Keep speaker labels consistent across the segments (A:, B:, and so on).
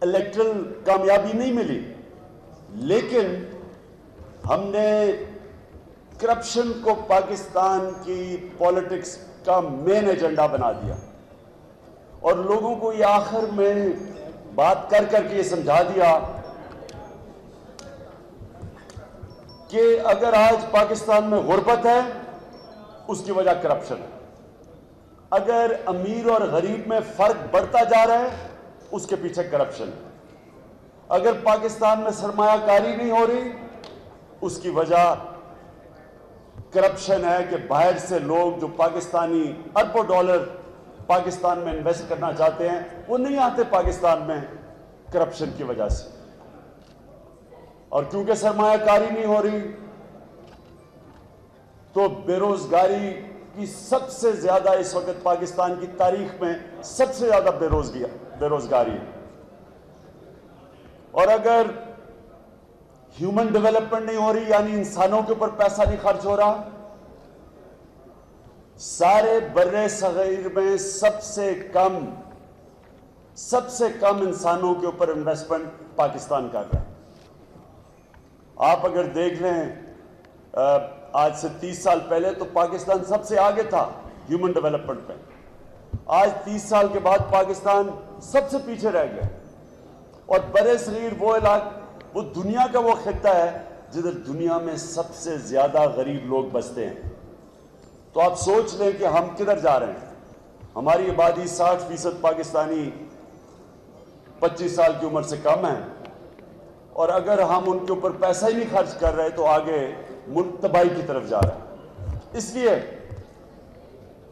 A: Erectile कामयाबी नहीं मिली, लेकिन हमने करप्शन को पाकिस्तान की पॉलिटिक्स का मेन एजेंडा बना दिया और लोगों को ये आखिर में बात कर करके ये समझा दिया कि अगर आज पाकिस्तान में गुर्बत है उसकी वजह करप्शन है, अगर अमीर और गरीब में फर्क बढ़ता जा रहा है उसके पीछे करप्शन है, अगर पाकिस्तान में सरमायाकारी नहीं हो रही उसकी वजह करप्शन है कि बाहर से लोग जो पाकिस्तानी अरबों डॉलर पाकिस्तान में इन्वेस्ट करना चाहते हैं वो नहीं आते पाकिस्तान में करप्शन की वजह से। और क्योंकि सरमायाकारी नहीं हो रही तो बेरोजगारी की सबसे ज्यादा इस वक्त पाकिस्तान की तारीख में सबसे ज्यादा बेरोजगारी है। और अगर ह्यूमन डेवलपमेंट नहीं हो रही यानी इंसानों के ऊपर पैसा नहीं खर्च हो रहा, सारे बर्रे सगीर में सबसे कम इंसानों के ऊपर इन्वेस्टमेंट पाकिस्तान कर रहा है। आप अगर देख लें आज से 30 साल पहले तो पाकिस्तान सबसे आगे था ह्यूमन डेवलपमेंट में, आज 30 साल के बाद पाकिस्तान सबसे पीछे रह गया। और बड़े शरीर वो दुनिया का वो खित्ता है जिधर दुनिया में सबसे ज्यादा गरीब लोग बसते हैं। तो आप सोच लें कि हम किधर जा रहे हैं। हमारी आबादी 60% पाकिस्तानी 25 साल की उम्र से कम है और अगर हम उनके ऊपर पैसा ही नहीं खर्च कर रहे तो आगे मुल्क तबाही की तरफ जा रहा है। इसलिए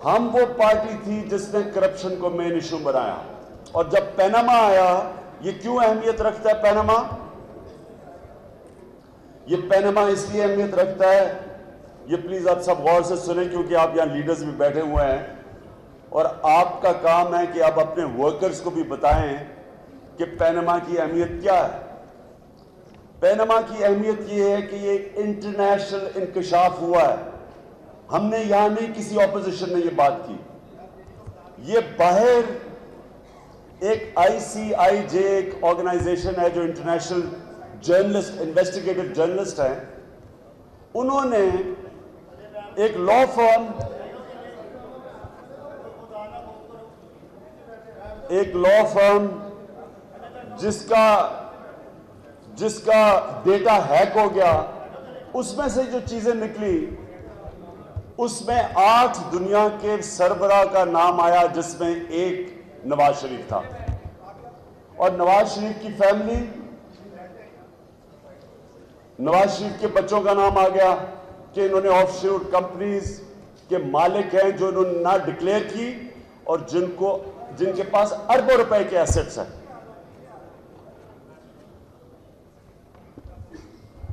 A: हम वो पार्टी थी जिसने करप्शन को मेन इशू बनाया। और जब पैनामा आया, ये क्यों अहमियत रखता है पैनामा? ये पैनामा इसलिए अहमियत रखता है, ये प्लीज आप सब गौर से सुने क्योंकि आप यहां लीडर्स भी बैठे हुए हैं और आपका काम है कि आप अपने वर्कर्स को भी बताएं कि पैनामा की अहमियत क्या है। पैनामा की अहमियत यह है कि ये इंटरनेशनल इंकशाफ हुआ है। हमने यहां नहीं, किसी ऑपोजिशन ने यह बात की। ये बाहर एक ICIJ एक ऑर्गेनाइजेशन है जो इंटरनेशनल जर्नलिस्ट, इन्वेस्टिगेटिव जर्नलिस्ट हैं, उन्होंने एक लॉ फर्म जिसका डेटा हैक हो गया, उसमें से जो चीजें निकली उसमें 8 दुनिया के सरबराह का नाम आया जिसमें एक नवाज शरीफ था। और नवाज शरीफ की फैमिली, नवाज शरीफ के बच्चों का नाम आ गया कि इन्होंने ऑफशोर कंपनीज के मालिक हैं जो इन्होंने ना डिक्लेयर की और जिनके पास अरबों रुपए के एसेट्स हैं।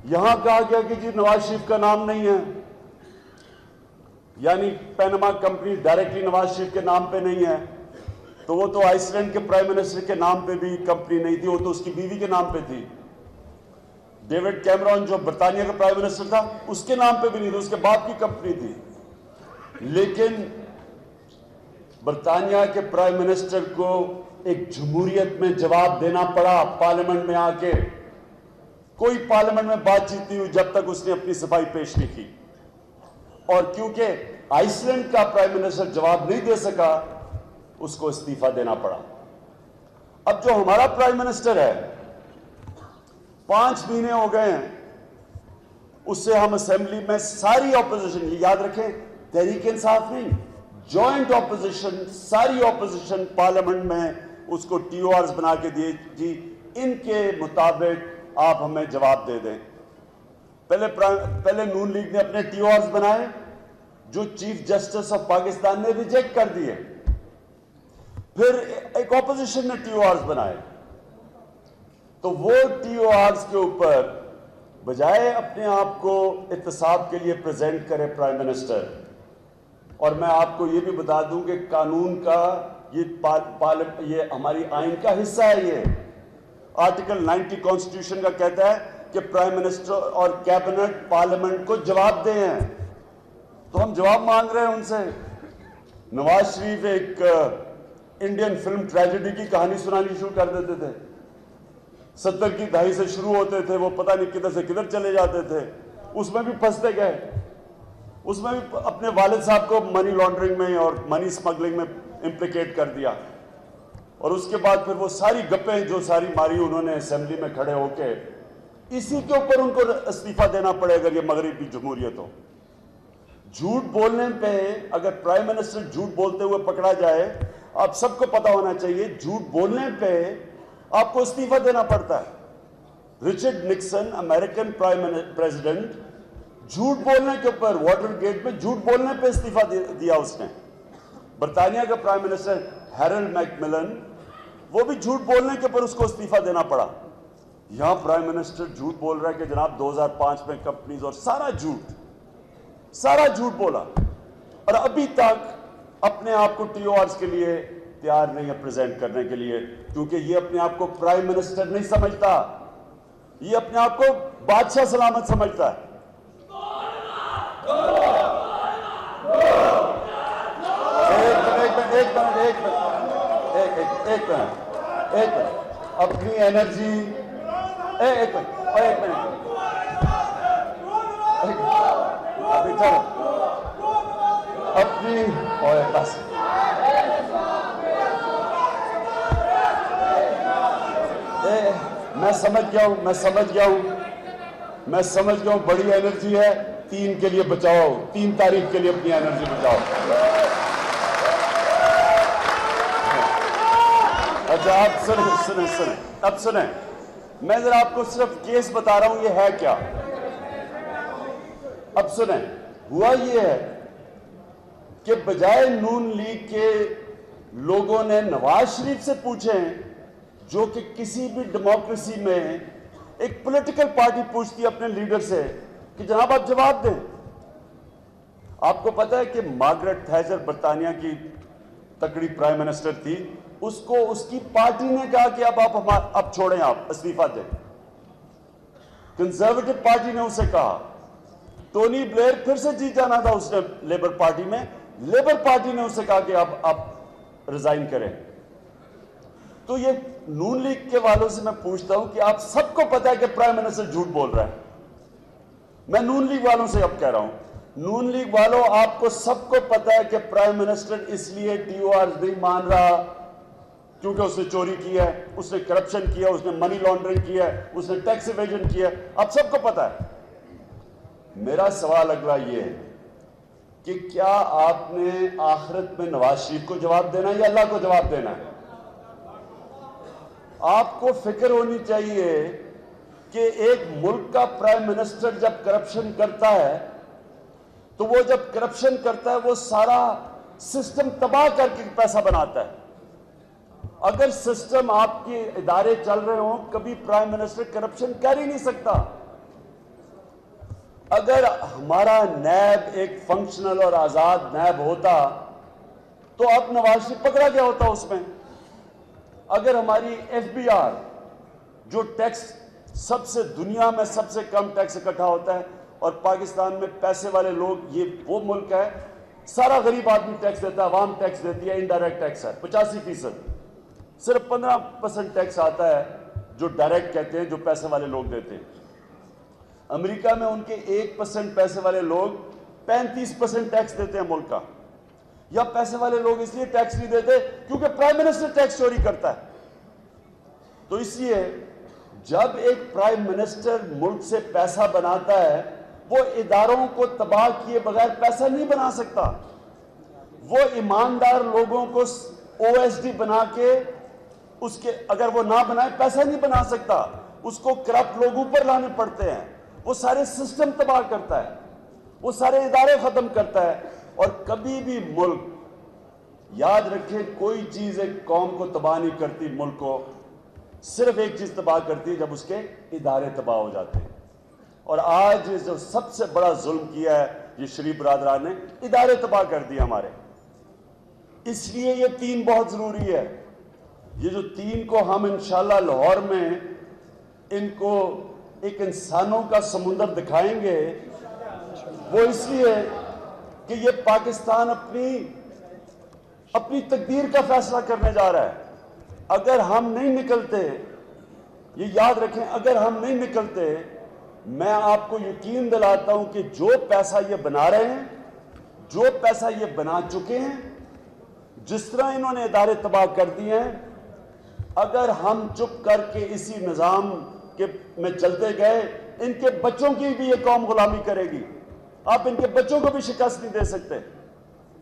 A: यहां कहा गया कि जी नवाज शरीफ का नाम नहीं है, यानी Panama company directly Nawaz Sharif के नाम पे नहीं है। तो वो तो आइसलैंड के प्राइम मिनिस्टर के नाम पे भी कंपनी नहीं थी, वो तो उसकी बीवी के नाम पे थी। डेविड कैमरॉन जो बर्तानिया का प्राइम मिनिस्टर था उसके नाम पे भी नहीं थी, उसके बाप की कंपनी थी। लेकिन बर्तानिया के प्राइम मिनिस्टर को एक जमहूरियत में जवाब देना पड़ा पार्लियामेंट में आके। कोई पार्लियामेंट में बातचीत नहीं हुई जब तक उसने अपनी सफाई पेश नहीं की। और क्योंकि आइसलैंड का प्राइम मिनिस्टर जवाब नहीं दे सका, उसको इस्तीफा देना पड़ा। अब जो हमारा प्राइम मिनिस्टर है, 5 महीने हो गए हैं, उससे हम असेंबली में सारी ऑपोजिशन, ये याद रखें, तहरीक इंसाफ नहीं, जॉइंट ऑपोजिशन, सारी ऑपोजिशन पार्लियामेंट में उसको TORs बना के दिए जी इनके मुताबिक आप हमें जवाब दे दें। पहले नून लीग ने अपने TORs बनाए जो चीफ जस्टिस ऑफ पाकिस्तान ने रिजेक्ट कर दिए। फिर एक ऑपोजिशन ने TORs बनाए, तो वो TORs के ऊपर बजाय अपने आप को इत्तेसाब के लिए प्रेजेंट करे प्राइम मिनिस्टर। और मैं आपको ये भी बता दूं कि कानून का ये हमारी आइन का हिस्सा है। ये आर्टिकल 90 कॉन्स्टिट्यूशन का कहता है कि प्राइम मिनिस्टर और कैबिनेट पार्लियामेंट को जवाब दें हैं, तो हम जवाब मांग रहे हैं उनसे। नवाज शरीफ एक इंडियन फिल्म ट्रेजेडी की कहानी सुनानी शुरू कर देते थे 70 की दहाई से शुरू होते थे, वो पता नहीं किधर से किधर चले जाते थे, उसमें भी फंसते गए। उसमें भी अपने वालिद साहब को मनी लॉन्ड्रिंग में और मनी स्मगलिंग में इम्प्लिकेट कर दिया। और उसके बाद फिर वो सारी गप्पें जो सारी मारी उन्होंने असेंबली में खड़े होके, इसी के ऊपर उनको इस्तीफा देना पड़ेगा। ये मगरबी जमहूरियत हो। झूठ बोलने पे अगर प्राइम मिनिस्टर झूठ बोलते हुए पकड़ा जाए, आप सबको पता होना चाहिए झूठ बोलने पे आपको इस्तीफा देना पड़ता है। Richard Nixon, American prime president, झूठ बोलने के ऊपर वाटर गेट में झूठ बोलने पे इस्तीफा दिया उसने। बर्तानिया का प्राइम मिनिस्टर हैरोल्ड मैकमिलन, वो भी झूठ बोलने के ऊपर उसको इस्तीफा देना पड़ा। यहां प्राइम मिनिस्टर झूठ बोल रहा है कि जनाब 2005 में कंपनीज, और सारा झूठ बोला, और अभी तक अपने आप को टीओआरएस के लिए तैयार नहीं है प्रेजेंट करने के लिए, क्योंकि ये अपने आप को प्राइम मिनिस्टर नहीं समझता, ये अपने आप को बादशाह सलामत समझता है। एक मिनट, अपनी एनर्जी, एक मिनट, अभी चलो अपनी बस मैं समझ गया हूं बड़ी एनर्जी है। 3 के लिए बचाओ, 3 तारीख के लिए अपनी एनर्जी बचाओ। अच्छा, आप सुने, मैं जरा आपको सिर्फ केस बता रहा हूं ये है क्या। अब सुने, हुआ ये है कि बजाय नून लीग के लोगों ने नवाज शरीफ से पूछे, जो कि किसी भी डेमोक्रेसी में एक पॉलिटिकल पार्टी पूछती है अपने लीडर से कि जनाब आप जवाब दें। आपको पता है कि मार्गरेट थैचर बर्तानिया की तकड़ी प्राइम मिनिस्टर थी, उसको उसकी पार्टी ने कहा कि अब छोड़ें, आप इस्तीफा दें। कंजर्वेटिव पार्टी ने उसे कहा। टोनी ब्लेयर फिर से जीत जाना था उसने लेबर पार्टी में, लेबर पार्टी ने उसे कहा कि अब आप रिजाइन करें। तो ये नून लीग के वालों से मैं पूछता हूं कि आप सबको पता है कि प्राइम मिनिस्टर झूठ बोल रहा है। मैं नून लीग वालों से अब कह रहा हूं, नून लीग वालों, आपको सबको पता है कि प्राइम मिनिस्टर इसलिए टीओआर नहीं मान रहा क्योंकि उसने चोरी की है, उसने करप्शन किया, उसने मनी लॉन्ड्रिंग किया है, उसने टैक्स इवेजन किया है, आप सबको पता है। मेरा सवाल अगला ये है कि क्या आपने आखिरत में नवाज शरीफ को जवाब देना है या अल्लाह को जवाब देना है? आपको फिक्र होनी चाहिए कि एक मुल्क का प्राइम मिनिस्टर जब करप्शन करता है, तो वो जब करप्शन करता है वो सारा सिस्टम तबाह करके पैसा बनाता है। अगर सिस्टम, आपके इदारे चल रहे हो, कभी प्राइम मिनिस्टर करप्शन कर ही नहीं सकता। अगर हमारा नैब एक फंक्शनल और आजाद नैब होता तो अब नवाज शरीफ पकड़ा गया होता उसमें। अगर हमारी एफबीआर, जो टैक्स सबसे दुनिया में सबसे कम टैक्स इकट्ठा होता है, और पाकिस्तान में पैसे वाले लोग, ये वो मुल्क है सारा गरीब आदमी टैक्स देता है, आवाम टैक्स देती है, इनडायरेक्ट टैक्स है 85%, सिर्फ 15% टैक्स आता है जो डायरेक्ट कहते हैं, जो पैसे वाले लोग देते हैं। अमेरिका में उनके 1% पैसे वाले लोग 35% टैक्स देते हैं मुल्क का। या पैसे वाले लोग इसलिए टैक्स नहीं देते क्योंकि प्राइम मिनिस्टर टैक्स चोरी करता है। तो इसलिए जब एक प्राइम मिनिस्टर मुल्क से पैसा बनाता है, वो इदारों को तबाह किए बगैर पैसा नहीं बना सकता। वो ईमानदार लोगों को ओएसडी बना के, उसके अगर वो ना बनाए पैसा नहीं बना सकता, उसको करप्ट लोगों पर लाने पड़ते हैं। वो सारे सिस्टम तबाह करता है, वो सारे इदारे खत्म करता है। और कभी भी मुल्क, याद रखें, कोई चीज एक कौम को तबाह नहीं करती, मुल्क को सिर्फ एक चीज तबाह करती है, जब उसके इदारे तबाह हो जाते हैं। और आज जो सबसे बड़ा जुल्म किया है ये शरीफ बरादरान ने, इदारे तबाह कर दिए हमारे। इसलिए ये 3 बहुत जरूरी है। ये जो 3 को हम इंशाल्लाह लाहौर में इनको एक इंसानों का समुंदर दिखाएंगे, वो इसलिए कि ये पाकिस्तान अपनी तकदीर का फैसला करने जा रहा है। अगर हम नहीं निकलते, ये याद रखें, अगर हम नहीं निकलते, मैं आपको यकीन दिलाता हूं कि जो पैसा ये बना रहे हैं, जो पैसा ये बना चुके हैं, जिस तरह इन्होंने इदारे तबाह कर दिए हैं, अगर हम चुप करके इसी निजाम के में चलते गए, इनके बच्चों की भी ये कौम गुलामी करेगी। आप इनके बच्चों को भी शिकस्त नहीं दे सकते।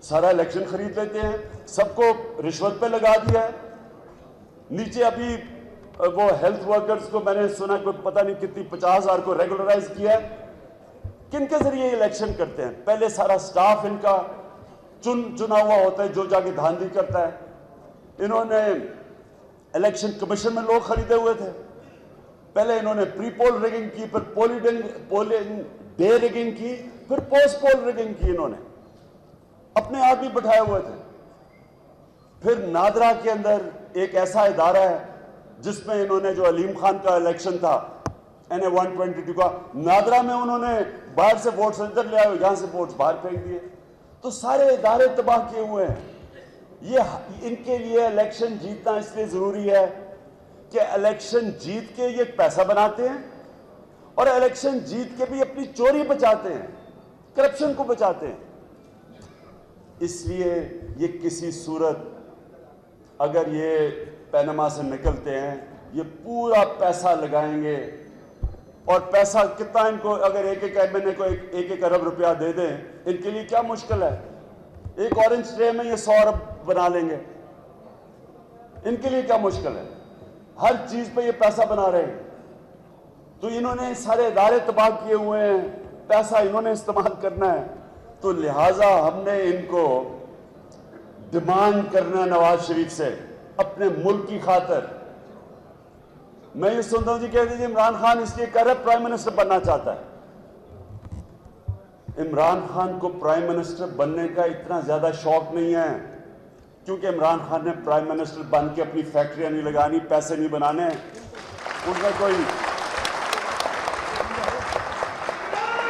A: सारा इलेक्शन खरीद लेते हैं, सबको रिश्वत पे लगा दिया है। नीचे अभी वो हेल्थ वर्कर्स को मैंने सुना कोई पता नहीं कितनी 50,000 को रेगुलराइज किया है। किनके जरिए इलेक्शन करते हैं? पहले सारा स्टाफ इनका चुना हुआ होता है जो जाके धांधली करता है। इन्होंने इलेक्शन कमीशन में लोग खरीदे हुए थे। पहले इन्होंने प्री पोल रिगिंग की, फिर पोलिंग डे रिगिंग की, फिर पोस्ट पोल रिगिंग की। इन्होंने अपने आदमी बैठाए हुए थे। फिर नादरा के अंदर एक ऐसा इदारा है जिसमें इन्होंने जो अलीम खान का इलेक्शन था NA 122 का, नादरा में उन्होंने बाहर से वोट्स इधर ले आए, यहां से वोट्स बाहर फेंक दिए। तो सारे इदारे तबाह किए हुए हैं। ये इनके लिए इलेक्शन जीतना इसलिए जरूरी है कि इलेक्शन जीत के ये पैसा बनाते हैं और इलेक्शन जीत के भी अपनी चोरी बचाते हैं, करप्शन को बचाते हैं। इसलिए ये किसी सूरत अगर ये पैनमा से निकलते हैं, ये पूरा पैसा लगाएंगे। और पैसा कितना इनको, अगर एक महीने को एक अरब रुपया दे दें, इनके लिए क्या मुश्किल है? एक ऑरेंज ट्रे में ये 100 अरब बना लेंगे। इनके लिए क्या मुश्किल है? हर चीज पे ये पैसा बना रहे हैं। तो इन्होंने सारे इदारे तबाह किए हुए हैं, पैसा इन्होंने इस्तेमाल करना है। तो लिहाजा हमने इनको डिमांड करना नवाज शरीफ से अपने मुल्क की खातिर। मैं ये सुनता हूं जी, कह दीजिए इमरान खान इसलिए कर रहा है, प्राइम मिनिस्टर बनना चाहता है। इमरान खान को प्राइम मिनिस्टर बनने का इतना ज्यादा शौक नहीं है, क्योंकि इमरान खान ने प्राइम मिनिस्टर बन के अपनी फैक्ट्रियां नहीं लगानी, पैसे नहीं बनाने। उनका कोई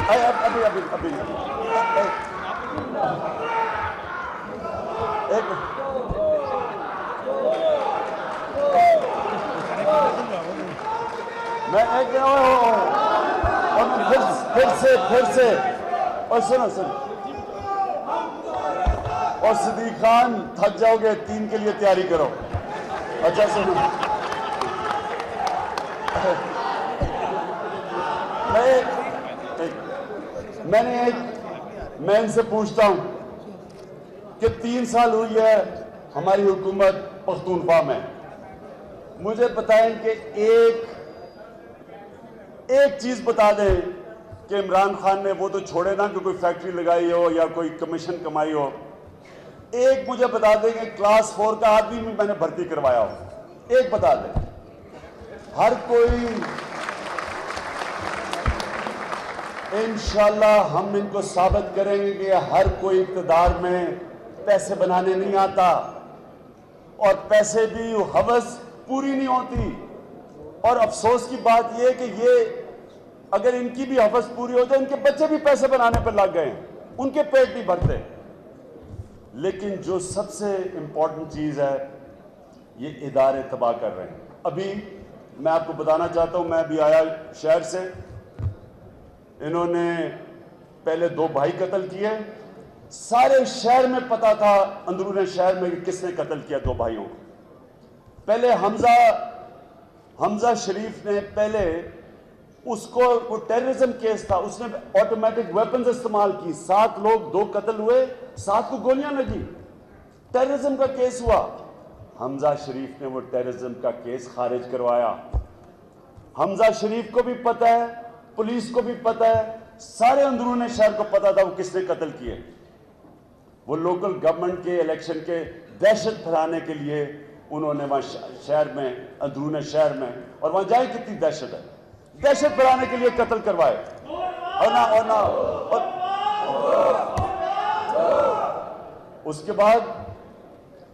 A: अभी अभी अभी एक मैं एक और फिर से और सुनो और सिद्दीक खान थक जाओगे, 3 के लिए तैयारी करो। अच्छा सुनो, मैं इनसे पूछता हूं कि 3 साल हुई है हमारी हुकूमत पख्तूनख्वा में। मुझे बताएं कि एक चीज बता दें कि इमरान खान ने, वो तो छोड़े ना कि कोई फैक्ट्री लगाई हो या कोई कमीशन कमाई हो, एक मुझे बता दें कि क्लास 4 का आदमी भी मैंने भर्ती करवाया हो। एक बता दें। हर कोई, इंशाल्लाह हम इनको साबित करेंगे कि हर कोई इक़्तिदार में पैसे बनाने नहीं आता, और पैसे भी हवस पूरी नहीं होती। और अफसोस की बात यह है कि ये अगर इनकी भी हवस पूरी हो जाए, इनके बच्चे भी पैसे बनाने पर लग गए, उनके पेट नहीं भरते। लेकिन जो सबसे इंपॉर्टेंट चीज है, ये इदारे तबाह कर रहे हैं। अभी मैं आपको बताना चाहता हूं, मैं अभी आया शहर से, इन्होंने पहले 2 भाई कत्ल किए। सारे शहर में पता था, अंदरूनी शहर में, किसने कत्ल किया 2 भाइयों को। पहले हमजा शरीफ ने, पहले उसको, वो टेररिज्म केस था, उसने ऑटोमेटिक वेपन्स इस्तेमाल की। 7 लोग, 2 कत्ल हुए, 7 को गोलियां लगी, टेररिज्म का केस हुआ। हमजा शरीफ ने वो टेररिज्म का केस खारिज करवाया। हमजा शरीफ को भी पता है, पुलिस को भी पता है, सारे अंदरूनी शहर को पता था वो किसने कत्ल किए। वो लोकल गवर्नमेंट के इलेक्शन के दहशत फैलाने के लिए उन्होंने वहां शहर में, अंदरूनी शहर में, और वहां जाए कितनी दहशत है, दहशत फैलाने के लिए कत्ल करवाए। और उसके बाद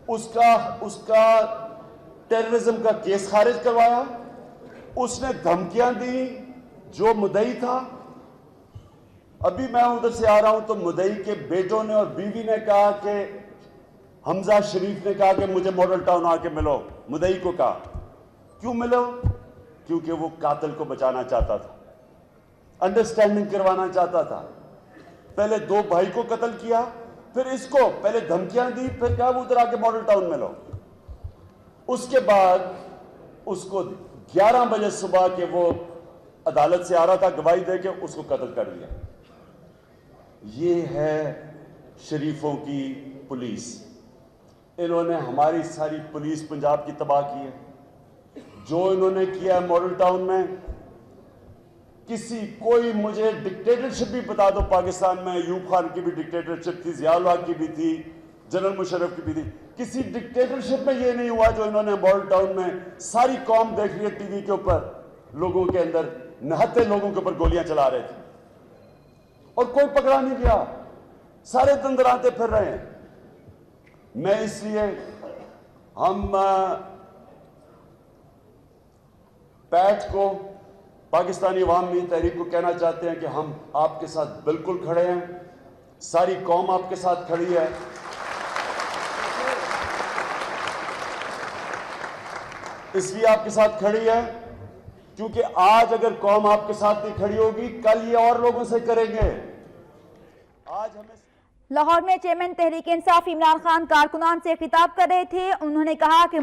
A: उसका टेररिज्म का केस खारिज करवाया। उसने धमकियां दी जो मुद्दई था। अभी मैं उधर से आ रहा हूं तो मुद्दई के बेटों ने और बीवी ने कहा कि, हमजा शरीफ ने कहा कि मुझे मॉडल टाउन आके मिलो। मुद्दई को कहा, क्यों मिलो? क्योंकि वो कातिल को बचाना चाहता था, अंडरस्टैंडिंग करवाना चाहता था। पहले 2 भाई को कत्ल किया, फिर इसको पहले धमकियां दी, फिर क्या वो उधर आके मॉडल टाउन में लो। उसके बाद उसको 11 बजे सुबह के वो अदालत से आ रहा था, गवाही देके उसको कत्ल कर दिया। ये है शरीफों की पुलिस। इन्होंने हमारी सारी पुलिस पंजाब की तबाह की है। जो इन्होंने किया है मॉडल टाउन में, कोई मुझे डिक्टेटरशिप भी बता दो पाकिस्तान में। अयूब खान की भी डिक्टेटरशिप थी, जियाउल हक की भी थी, जनरल मुशर्रफ की भी थी। किसी डिक्टेटरशिप में ये नहीं हुआ जो इन्होंने मॉडल टाउन में सारी कौम देख रही है टीवी के ऊपर, लोगों के अंदर नहाते लोगों के ऊपर गोलियां चला रहे थे और कोई पकड़ा नहीं गया, सारे दंदराते फिर रहे हैं। मैं इसलिए हम पैट को, पाकिस्तानी अवामी तहरीक को कहना चाहते हैं कि हम आपके साथ बिल्कुल खड़े हैं, सारी कौम आपके साथ खड़ी है। इसलिए आपके साथ खड़ी है क्योंकि आज अगर कौम आपके साथ नहीं खड़ी होगी, कल ये और लोगों से करेंगे। आज हमें
B: लाहौर में चेयरमैन तहरीक इंसाफ इमरान खान कारकुनान से खिताब कर रहे थे। उन्होंने कहा कि